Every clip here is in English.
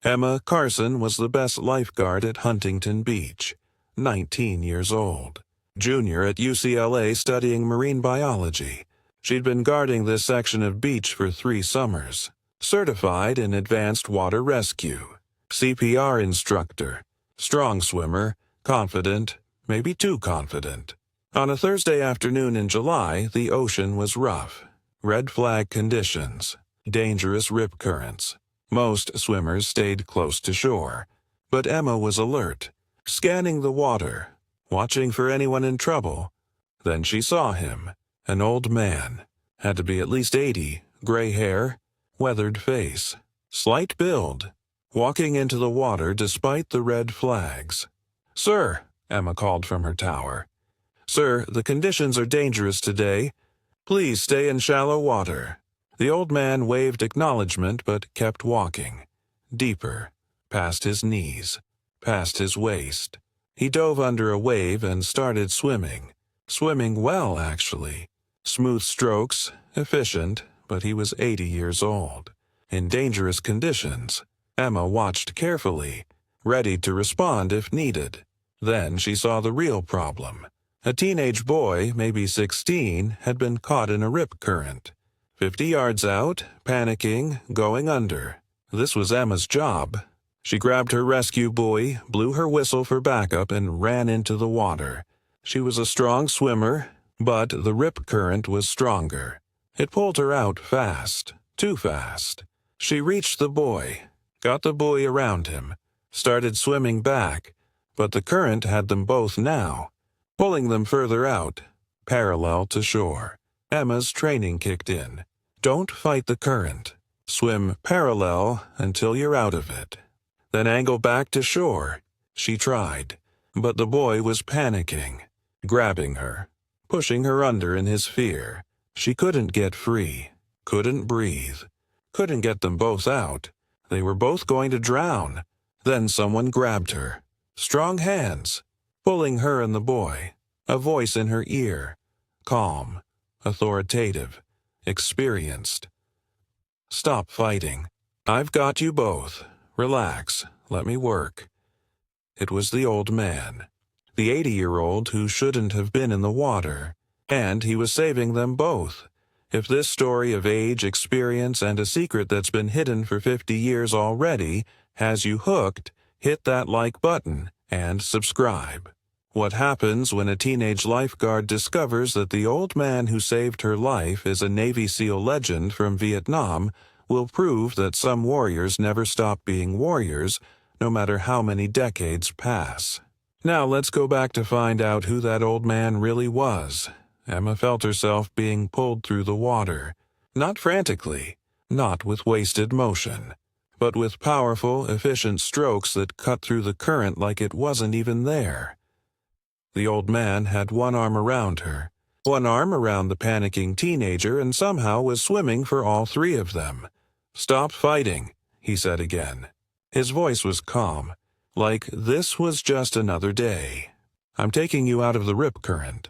Emma Carson was the best lifeguard at Huntington Beach, 19 years old. Junior at UCLA studying marine biology. She'd been guarding this section of beach for 3 summers. Certified in advanced water rescue. CPR instructor. Strong swimmer. Confident, maybe too confident. On a Thursday afternoon in July, the ocean was rough. Red flag conditions. Dangerous rip currents. Most swimmers stayed close to shore. But Emma was alert, scanning the water, watching for anyone in trouble. Then she saw him, an old man. Had to be at least 80, gray hair, weathered face, slight build, walking into the water despite the red flags. "Sir," Emma called from her tower. "Sir, the conditions are dangerous today. Please stay in shallow water." The old man waved acknowledgement but kept walking. Deeper, past his knees, past his waist. He dove under a wave and started swimming. Swimming well, actually. Smooth strokes, efficient, but he was 80 years old. In dangerous conditions, Emma watched carefully, ready to respond if needed. Then she saw the real problem. A teenage boy, maybe 16, had been caught in a rip current. 50 yards out, panicking, going under. This was Emma's job. She grabbed her rescue buoy, blew her whistle for backup, and ran into the water. She was a strong swimmer, but the rip current was stronger. It pulled her out fast, too fast. She reached the buoy, got the buoy around him, started swimming back, but the current had them both now, pulling them further out, parallel to shore. Emma's training kicked in. Don't fight the current. Swim parallel until you're out of it. Then angle back to shore. She tried, but the boy was panicking, grabbing her, pushing her under in his fear. She couldn't get free, couldn't breathe, couldn't get them both out. They were both going to drown. Then someone grabbed her. Strong hands, pulling her and the boy. A voice in her ear, calm, authoritative, experienced. "Stop fighting. I've got you both. Relax. Let me work." It was the old man, the 80-year-old who shouldn't have been in the water, and he was saving them both. If this story of age, experience, and a secret that's been hidden for 50 years already has you hooked, hit that like button and subscribe. What happens when a teenage lifeguard discovers that the old man who saved her life is a Navy SEAL legend from Vietnam will prove that some warriors never stop being warriors, no matter how many decades pass. Now let's go back to find out who that old man really was. Emma felt herself being pulled through the water, not frantically, not with wasted motion, but with powerful, efficient strokes that cut through the current like it wasn't even there. The old man had one arm around her, one arm around the panicking teenager, and somehow was swimming for all 3 of them. "Stop fighting," he said again. His voice was calm, like this was just another day. "I'm taking you out of the rip current.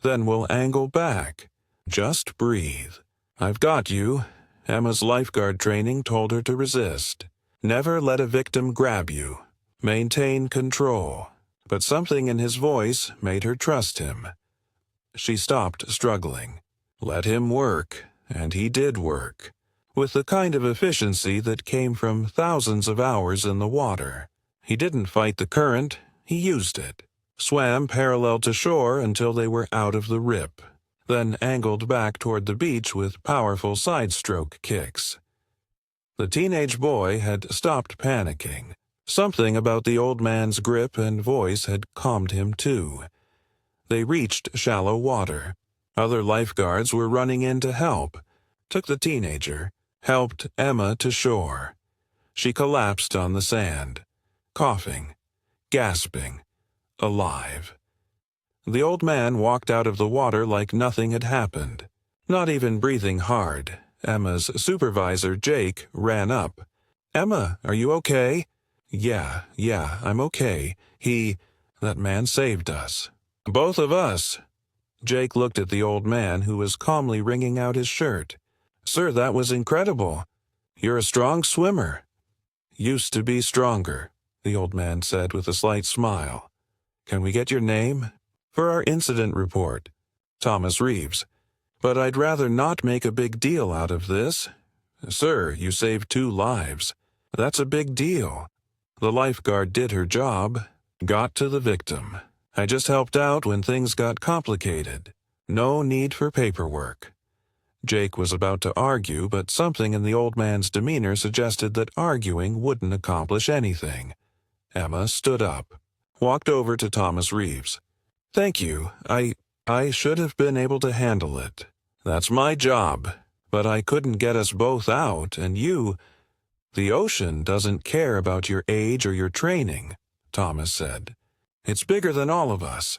Then we'll angle back. Just breathe. I've got you." Emma's lifeguard training told her to resist. Never let a victim grab you. Maintain control. But something in his voice made her trust him. She stopped struggling. Let him work, and he did work, with the kind of efficiency that came from thousands of hours in the water. He didn't fight the current, he used it. Swam parallel to shore until they were out of the rip, then angled back toward the beach with powerful side-stroke kicks. The teenage boy had stopped panicking. Something about the old man's grip and voice had calmed him too. They reached shallow water. Other lifeguards were running in to help. Took the teenager, helped Emma to shore. She collapsed on the sand, coughing, gasping, alive. The old man walked out of the water like nothing had happened. Not even breathing hard, Emma's supervisor, Jake, ran up. "Emma, are you okay?" Yeah, I'm okay. That man saved us." "Both of us." Jake looked at the old man who was calmly wringing out his shirt. "Sir, that was incredible. You're a strong swimmer." Used to be stronger, the old man said with a slight smile. Can we get your name? For our incident report. Thomas Reeves. But I'd rather not make a big deal out of this. Sir, you saved 2 lives. That's a big deal. The lifeguard did her job, got to the victim. I just helped out when things got complicated. No need for paperwork. Jake was about to argue, but something in the old man's demeanor suggested that arguing wouldn't accomplish anything. Emma stood up, walked over to Thomas Reeves. Thank you. I should have been able to handle it. That's my job. But I couldn't get us both out, and the ocean doesn't care about your age or your training, Thomas said. It's bigger than all of us.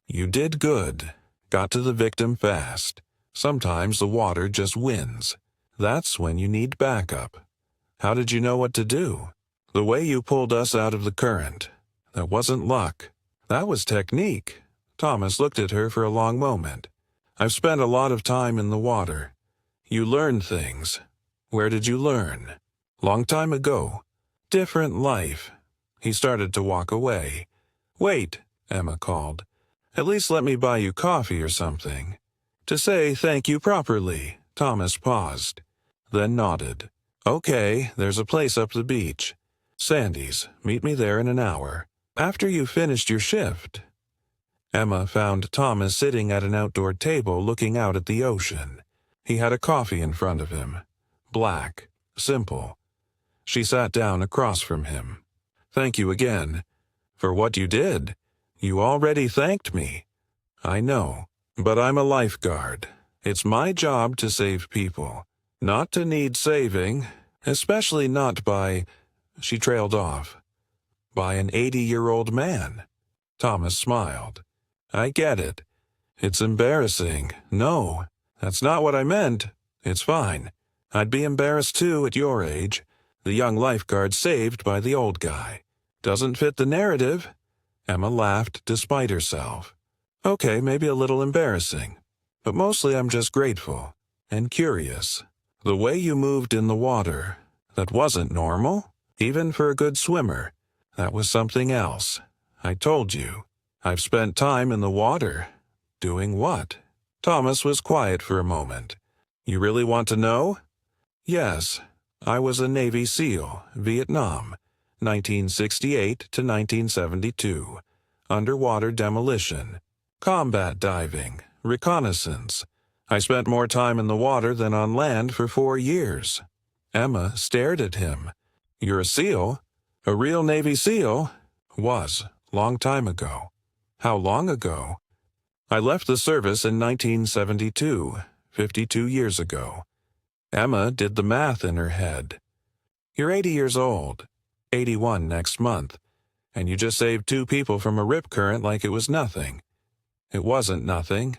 You did good. Got to the victim fast. Sometimes the water just wins. That's when you need backup. How did you know what to do? The way you pulled us out of the current. That wasn't luck. That was technique. Thomas looked at her for a long moment. I've spent a lot of time in the water. You learn things. Where did you learn? Long time ago. Different life. He started to walk away. Wait, Emma called. At least let me buy you coffee or something. To say thank you properly, Thomas paused, then nodded. Okay, there's a place up the beach. Sandy's. Meet me there in an hour. After you've finished your shift. Emma found Thomas sitting at an outdoor table looking out at the ocean. He had a coffee in front of him. Black. Simple. She sat down across from him. Thank you again. For what you did. You already thanked me. I know. But I'm a lifeguard. It's my job to save people. Not to need saving. Especially not by... She trailed off. By an 80-year-old man. Thomas smiled. I get it. It's embarrassing. No, that's not what I meant. It's fine. I'd be embarrassed too at your age. The young lifeguard saved by the old guy. Doesn't fit the narrative. Emma laughed despite herself. Okay, maybe a little embarrassing. But mostly I'm just grateful. And curious. The way you moved in the water. That wasn't normal. Even for a good swimmer. That was something else. I told you. I've spent time in the water. Doing what? Thomas was quiet for a moment. You really want to know? Yes. I was a Navy SEAL, Vietnam, 1968 to 1972. Underwater demolition. Combat diving. Reconnaissance. I spent more time in the water than on land for 4 years. Emma stared at him. You're a SEAL? A real Navy SEAL? Was. Long time ago. How long ago? I left the service in 1972, 52 years ago. Emma did the math in her head. You're 80 years old, 81 next month, and you just saved 2 people from a rip current like it was nothing. It wasn't nothing.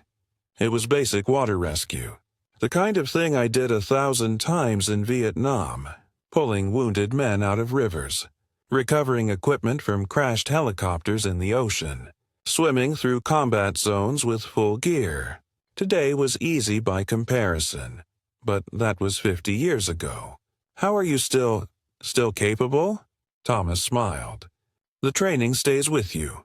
It was basic water rescue. The kind of thing I did 1,000 times in Vietnam, pulling wounded men out of rivers, recovering equipment from crashed helicopters in the ocean, swimming through combat zones with full gear. Today was easy by comparison, but that was 50 years ago. How are you still capable? Thomas smiled. The training stays with you.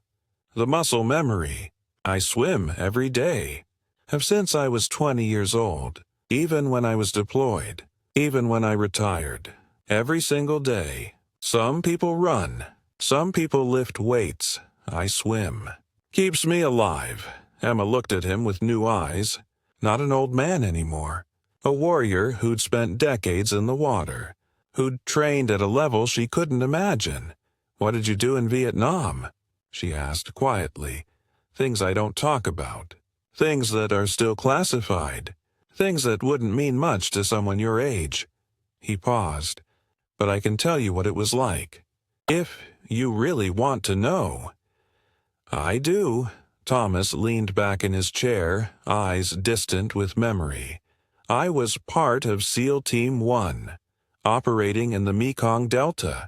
The muscle memory. I swim every day. Have since I was 20 years old, even when I was deployed, even when I retired. Every single day. Some people run. Some people lift weights. I swim. Keeps me alive. Emma looked at him with new eyes. Not an old man anymore. A warrior who'd spent decades in the water. Who'd trained at a level she couldn't imagine. What did you do in Vietnam? She asked quietly. Things I don't talk about. Things that are still classified. Things that wouldn't mean much to someone your age. He paused. But I can tell you what it was like. If you really want to know. I do. Thomas leaned back in his chair, eyes distant with memory. I was part of SEAL Team 1, operating in the Mekong Delta.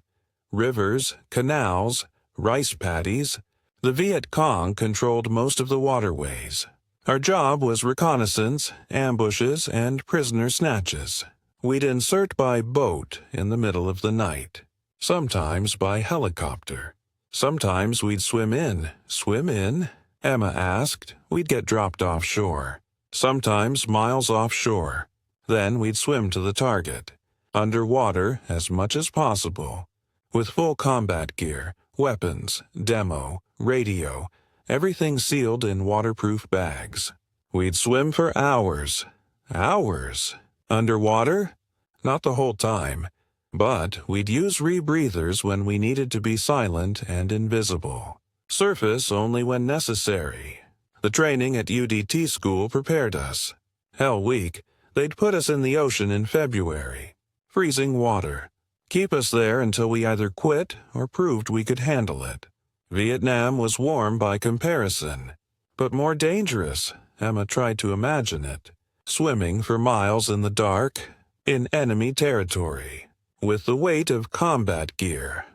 Rivers, canals, rice paddies. The Viet Cong controlled most of the waterways. Our job was reconnaissance, ambushes, and prisoner snatches. We'd insert by boat in the middle of the night. Sometimes by helicopter. Sometimes we'd swim in. Swim in? Emma asked. We'd get dropped offshore. Sometimes miles offshore. Then we'd swim to the target. Underwater as much as possible. With full combat gear, weapons, demo, radio, everything sealed in waterproof bags. We'd swim for hours. Hours. Underwater? Not the whole time. But we'd use rebreathers when we needed to be silent and invisible. Surface only when necessary. The training at UDT school prepared us. Hell Week, they'd put us in the ocean in February. Freezing water. Keep us there until we either quit or proved we could handle it. Vietnam was warm by comparison, but more dangerous. Emma tried to imagine it. Swimming for miles in the dark, in enemy territory, with the weight of combat gear.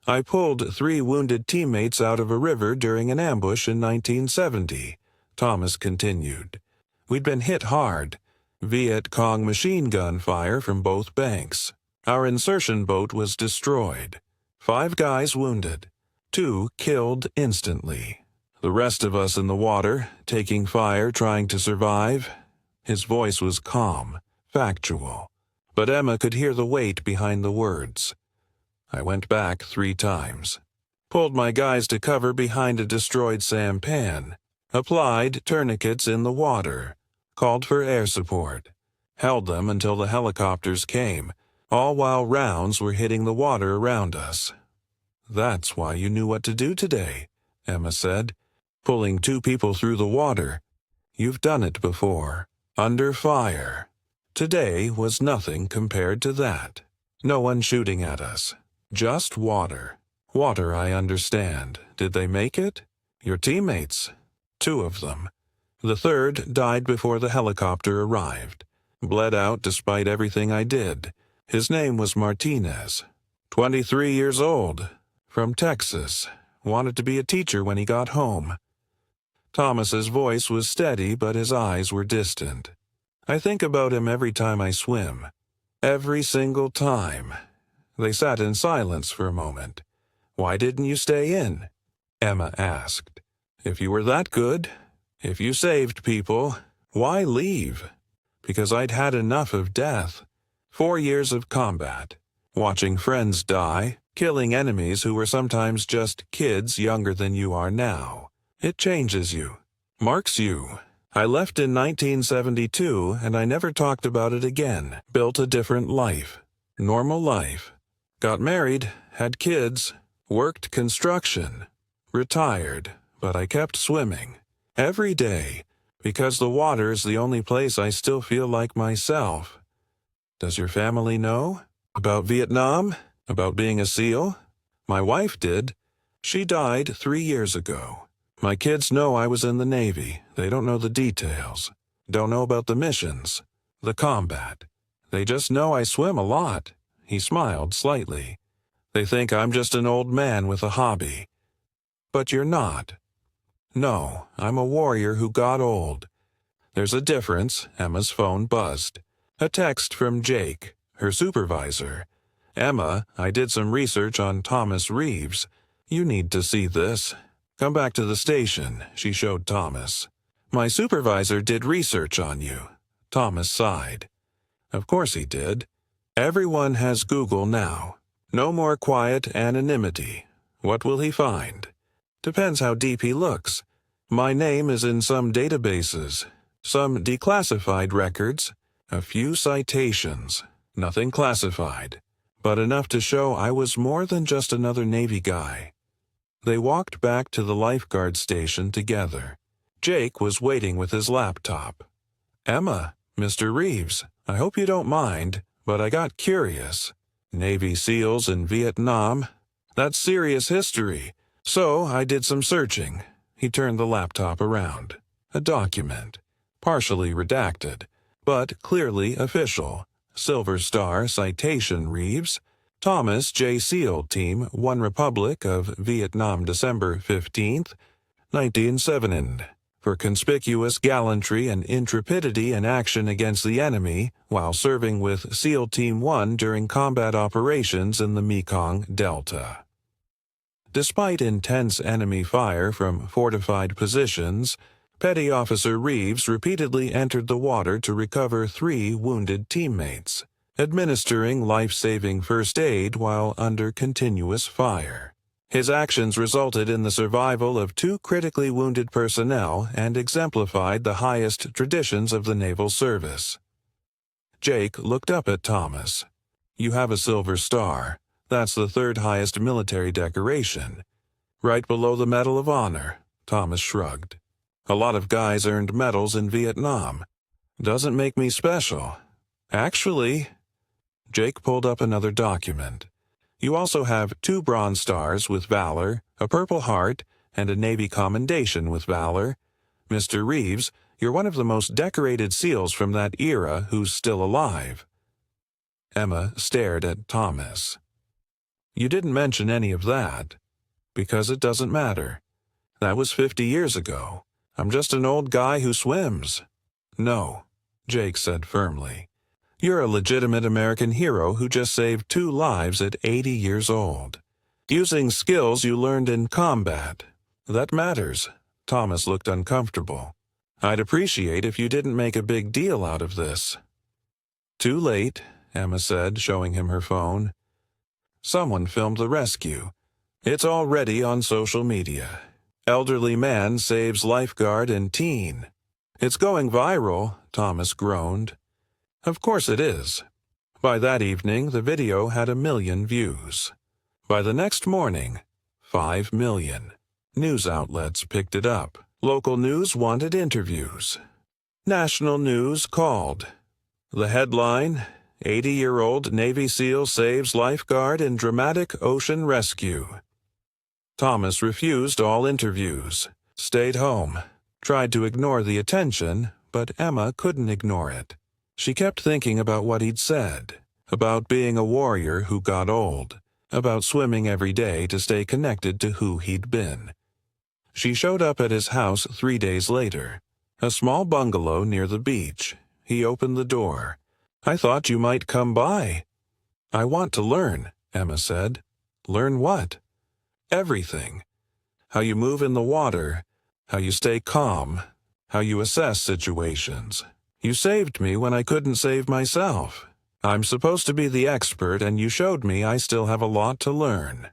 I pulled 3 wounded teammates out of a river during an ambush in 1970, Thomas continued. We'd been hit hard. Viet Cong machine gun fire from both banks. Our insertion boat was destroyed. 5 guys wounded. 2 killed instantly. The rest of us in the water, taking fire, trying to survive. His voice was calm, factual, but Emma could hear the weight behind the words. I went back 3 times. Pulled my guys to cover behind a destroyed sampan. Applied tourniquets in the water. Called for air support. Held them until the helicopters came, all while rounds were hitting the water around us. That's why you knew what to do today, Emma said. Pulling 2 people through the water. You've done it before. Under fire. Today was nothing compared to that. No one shooting at us. Just water. Water, I understand. Did they make it? Your teammates. 2 of them. The 3rd died before the helicopter arrived. Bled out despite everything I did. His name was Martinez. 23 years old. From Texas. Wanted to be a teacher when he got home. Thomas's voice was steady, but his eyes were distant. I think about him every time I swim. Every single time. They sat in silence for a moment. Why didn't you stay in? Emma asked. If you were that good, if you saved people, why leave? Because I'd had enough of death. 4 years of combat. Watching friends die, killing enemies who were sometimes just kids younger than you are now. It changes you, marks you. I left in 1972 and I never talked about it again. Built a different life. Normal life. Got married, had kids, worked construction. Retired, but I kept swimming. Every day, because the water is the only place I still feel like myself. Does your family know? About Vietnam? About being a SEAL? My wife did. She died 3 years ago. My kids know I was in the Navy. They don't know the details. Don't know about the missions. The combat. They just know I swim a lot. He smiled slightly. They think I'm just an old man with a hobby. But you're not. No, I'm a warrior who got old. There's a difference. Emma's phone buzzed. A text from Jake, her supervisor. Emma, I did some research on Thomas Reeves. You need to see this. Come back to the station, she showed Thomas. My supervisor did research on you. Thomas sighed. Of course he did. Everyone has Google now. No more quiet anonymity. What will he find? Depends how deep he looks. My name is in some databases, some declassified records, a few citations, nothing classified, but enough to show I was more than just another Navy guy. They walked back to the Lifeguard station together. Jake was waiting with his laptop. Emma, Mr. Reeves, I hope you don't mind, but I got curious. Navy SEALs in Vietnam? That's serious history. So I did some searching. He turned the laptop around. A document. Partially redacted, but clearly official. Silver Star citation Reeves. Thomas J. SEAL Team 1 Republic of Vietnam December 15th, 1970. for conspicuous gallantry and intrepidity in action against the enemy while serving with SEAL Team 1 during combat operations in the Mekong Delta. Despite intense enemy fire from fortified positions, Petty Officer Reeves repeatedly entered the water to recover 3 wounded teammates, administering life-saving first aid while under continuous fire. His actions resulted in the survival of 2 critically wounded personnel and exemplified the highest traditions of the naval service. Jake looked up at Thomas. "You have a Silver Star. That's the 3rd highest military decoration. Right below the Medal of Honor." Thomas shrugged. "A lot of guys earned medals in Vietnam. Doesn't make me special. Actually," Jake pulled up another document. "You also have 2 Bronze Stars with Valor, a Purple Heart, and a Navy Commendation with Valor. Mr. Reeves, you're one of the most decorated SEALs from that era who's still alive." Emma stared at Thomas. "You didn't mention any of that." "Because it doesn't matter. That was 50 years ago. I'm just an old guy who swims." "No," Jake said firmly. "You're a legitimate American hero who just saved 2 lives at 80 years old. Using skills you learned in combat. That matters." Thomas looked uncomfortable. "I'd appreciate if you didn't make a big deal out of this." "Too late," Emma said, showing him her phone. "Someone filmed the rescue. It's already on social media. Elderly man saves lifeguard and teen. It's going viral," Thomas groaned. "Of course it is." By that evening, the video had 1 million views. By the next morning, 5 million. News outlets picked it up. Local news wanted interviews. National news called. The headline, 80-year-old Navy SEAL saves lifeguard in dramatic ocean rescue. Thomas refused all interviews, stayed home, tried to ignore the attention, but Emma couldn't ignore it. She kept thinking about what he'd said, about being a warrior who got old, about swimming every day to stay connected to who he'd been. She showed up at his house 3 days later, a small bungalow near the beach. He opened the door. "I thought you might come by." "I want to learn," Emma said. "Learn what?" "Everything. How you move in the water, how you stay calm, how you assess situations. You saved me when I couldn't save myself. I'm supposed to be the expert, and you showed me I still have a lot to learn."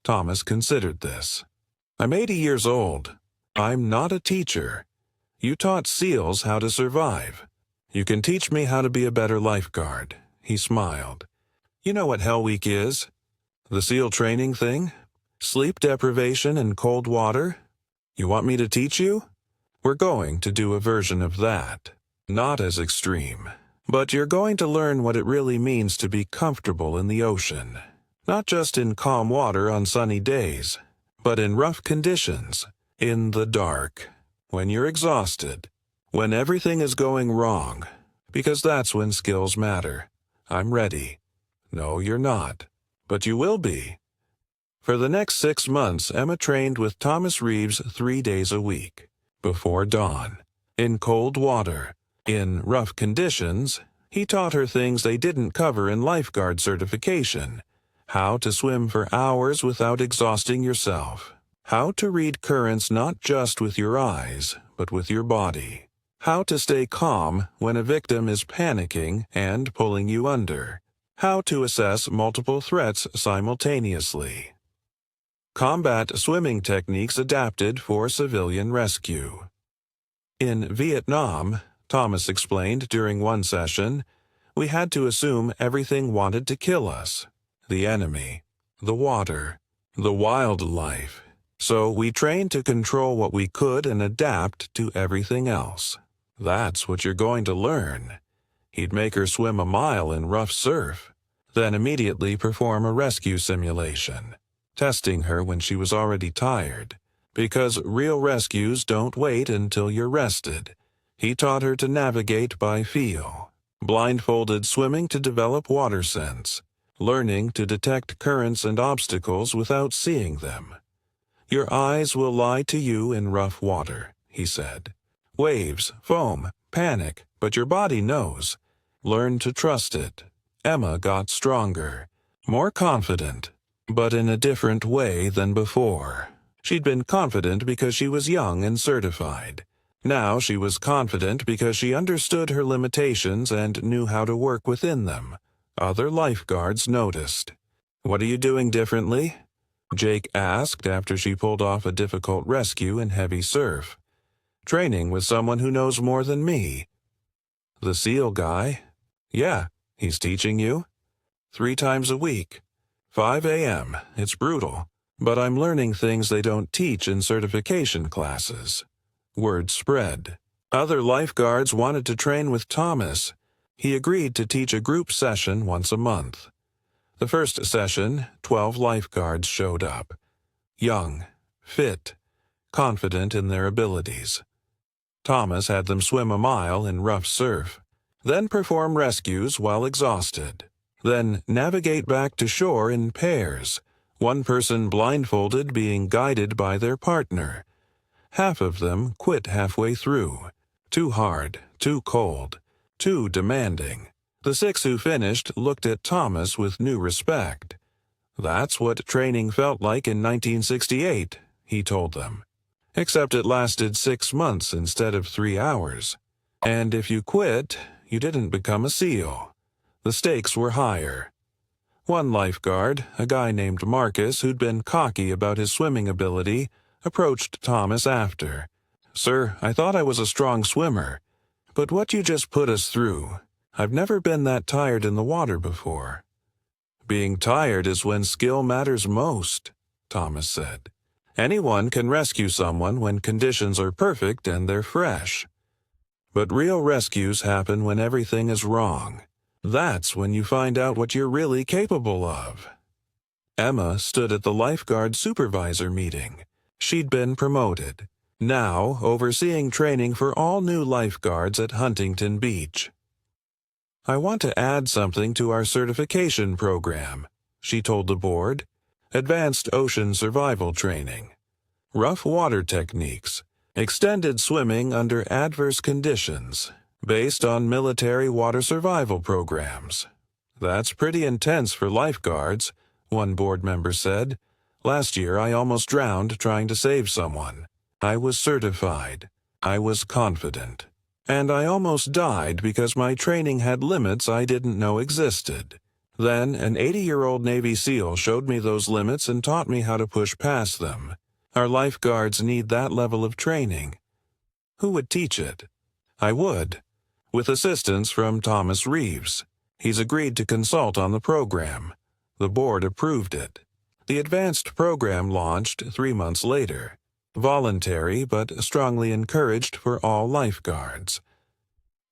Thomas considered this. "I'm 80 years old. I'm not a teacher. You taught SEALs how to survive. You can teach me how to be a better lifeguard." He smiled. "You know what Hell Week is? The SEAL training thing? Sleep deprivation and cold water? You want me to teach you? We're going to do a version of that. Not as extreme. But you're going to learn what it really means to be comfortable in the ocean. Not just in calm water on sunny days, but in rough conditions, in the dark, when you're exhausted, when everything is going wrong, because that's when skills matter. I'm ready." "No, you're not. But you will be." For the next 6 months, Emma trained with Thomas Reeves 3 days a week, before dawn, in cold water, in rough conditions. He taught her things they didn't cover in lifeguard certification: how to swim for hours without exhausting yourself, how to read currents not just with your eyes, but with your body, how to stay calm when a victim is panicking and pulling you under, how to assess multiple threats simultaneously. Combat swimming techniques adapted for civilian rescue. In Vietnam, Thomas explained during one session, we had to assume everything wanted to kill us: the enemy, the water, the wildlife. So we trained to control what we could and adapt to everything else. That's what you're going to learn. He'd make her swim a mile in rough surf, then immediately perform a rescue simulation, testing her when she was already tired, because real rescues don't wait until you're rested. He taught her to navigate by feel, blindfolded swimming to develop water sense, learning to detect currents and obstacles without seeing them. Your eyes will lie to you in rough water, he said. Waves, foam, panic, but your body knows. Learn to trust it. Emma got stronger, more confident, but in a different way than before. She'd been confident because she was young and certified. Now she was confident because she understood her limitations and knew how to work within them. Other lifeguards noticed. "What are you doing differently?" Jake asked after she pulled off a difficult rescue in heavy surf. "Training with someone who knows more than me." "The SEAL guy?" "Yeah, he's teaching you?" 3 times a week. 5 a.m. It's brutal, but I'm learning things they don't teach in certification classes. Word spread. Other lifeguards wanted to train with Thomas. He agreed to teach a group session once a month. The first session, 12 lifeguards showed up. Young, fit, confident in their abilities. Thomas had them swim a mile in rough surf, then perform rescues while exhausted, then navigate back to shore in pairs, one person blindfolded being guided by their partner. Half of them quit halfway through. Too hard, too cold, too demanding. The 6 who finished looked at Thomas with new respect. "That's what training felt like in 1968, he told them. Except it lasted 6 months instead of 3 hours. And if you quit, you didn't become a SEAL. The stakes were higher. One lifeguard, a guy named Marcus who'd been cocky about his swimming ability, approached Thomas after. "Sir, I thought I was a strong swimmer, but what you just put us through, I've never been that tired in the water before." "Being tired is when skill matters most," Thomas said. "Anyone can rescue someone when conditions are perfect and they're fresh. But real rescues happen when everything is wrong. That's when you find out what you're really capable of." Emma stood at the lifeguard supervisor meeting. She'd been promoted, now overseeing training for all new lifeguards at Huntington Beach. "I want to add something to our certification program," she told the board. "Advanced ocean survival training. Rough water techniques. Extended swimming under adverse conditions, based on military water survival programs." "That's pretty intense for lifeguards," one board member said. "Last year I almost drowned trying to save someone. I was certified. I was confident. And I almost died because my training had limits I didn't know existed. Then an 80-year-old Navy SEAL showed me those limits and taught me how to push past them. Our lifeguards need that level of training." "Who would teach it?" "I would, with assistance from Thomas Reeves. He's agreed to consult on the program." The board approved it. The advanced program launched 3 months later. Voluntary but strongly encouraged for all lifeguards.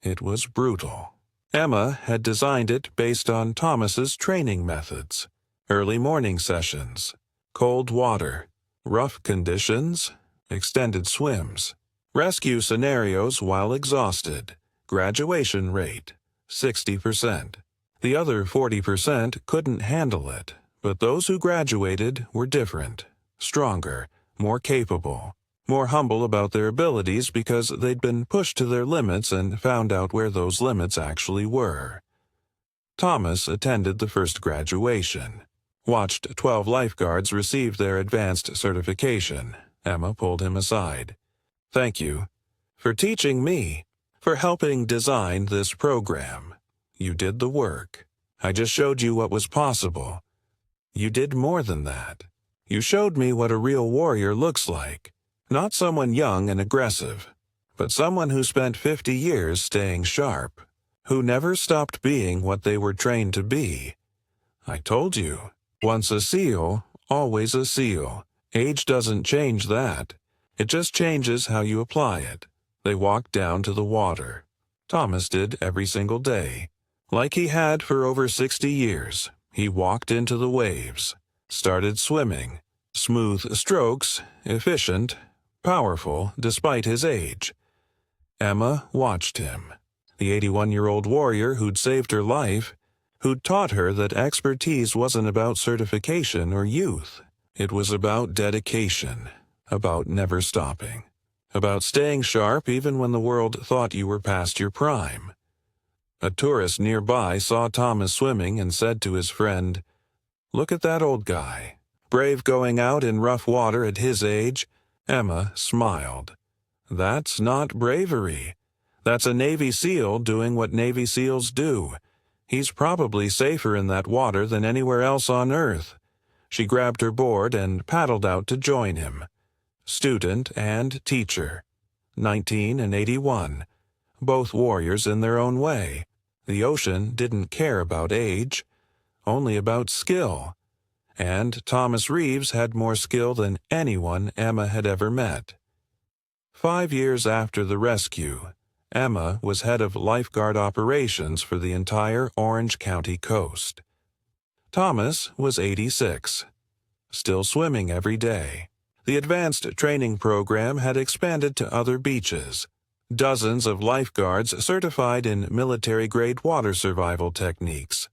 It was brutal. Emma had designed it based on Thomas's training methods. Early morning sessions, cold water, rough conditions, extended swims, rescue scenarios while exhausted, graduation rate, 60%. The other 40% couldn't handle it, but those who graduated were different, stronger, more capable, more humble about their abilities because they'd been pushed to their limits and found out where those limits actually were. Thomas attended the first graduation. Watched 12 lifeguards receive their advanced certification. Emma pulled him aside. "Thank you. For teaching me. For helping design this program. You did the work. I just showed you what was possible. You did more than that. You showed me what a real warrior looks like. Not someone young and aggressive, but someone who spent 50 years staying sharp. Who never stopped being what they were trained to be. I told you. Once a SEAL, always a SEAL. Age doesn't change that. It just changes how you apply it." They walked down to the water. Thomas did every single day. Like he had for over 60 years, he walked into the waves, started swimming. Smooth strokes, efficient, powerful despite his age. Emma watched him. The 81-year-old warrior who'd saved her life, who'd taught her that expertise wasn't about certification or youth. It was about dedication, about never stopping, about staying sharp even when the world thought you were past your prime. A tourist nearby saw Thomas swimming and said to his friend, "Look at that old guy. Brave going out in rough water at his age." Emma smiled. "That's not bravery. That's a Navy SEAL doing what Navy SEALs do. He's probably safer in that water than anywhere else on Earth." She grabbed her board and paddled out to join him. Student and teacher. 19 and 81. Both warriors in their own way. The ocean didn't care about age, only about skill. And Thomas Reeves had more skill than anyone Emma had ever met. 5 years after the rescue, Emma was head of lifeguard operations for the entire Orange County coast. Thomas was 86, still swimming every day. The advanced training program had expanded to other beaches. Dozens of lifeguards certified in military-grade water survival techniques.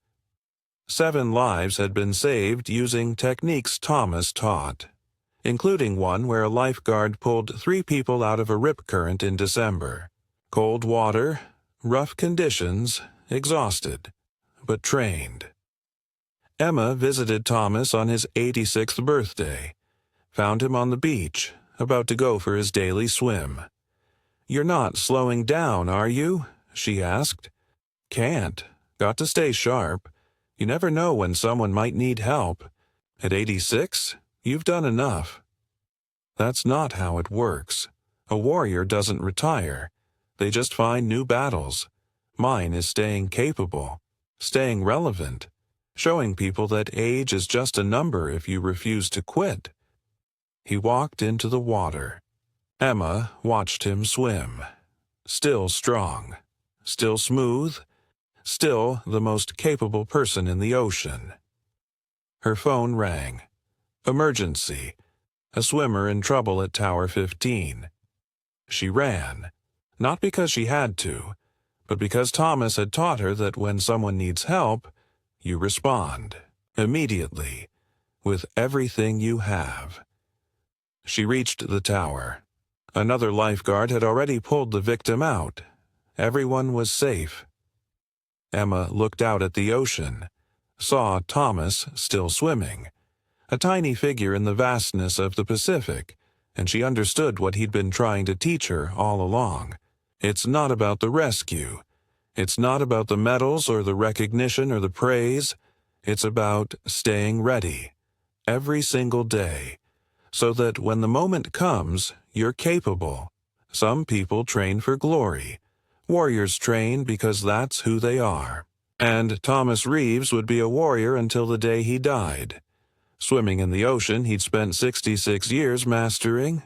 7 lives had been saved using techniques Thomas taught, including one where a lifeguard pulled 3 people out of a rip current in December. Cold water, rough conditions, exhausted, but trained. Emma visited Thomas on his 86th birthday, found him on the beach, about to go for his daily swim. "You're not slowing down, are you?" she asked. "Can't. Got to stay sharp. You never know when someone might need help. At 86, you've done enough." That's not how it works. A warrior doesn't retire. They just find new battles. Mine is staying capable, staying relevant, showing people that age is just a number if you refuse to quit. He walked into the water. Emma watched him swim. Still strong, still smooth, still the most capable person in the ocean. Her phone rang. Emergency. A swimmer in trouble at Tower 15. She ran, not because she had to, but because Thomas had taught her that when someone needs help, you respond, immediately, with everything you have. She reached the tower. Another lifeguard had already pulled the victim out. Everyone was safe. Emma looked out at the ocean, saw Thomas still swimming, a tiny figure in the vastness of the Pacific, and she understood what he'd been trying to teach her all along. It's not about the rescue. It's not about the medals or the recognition or the praise. It's about staying ready, every single day, so that when the moment comes, you're capable. Some people train for glory. Warriors train because that's who they are. And Thomas Reeves would be a warrior until the day he died. Swimming in the ocean he'd spent 66 years mastering,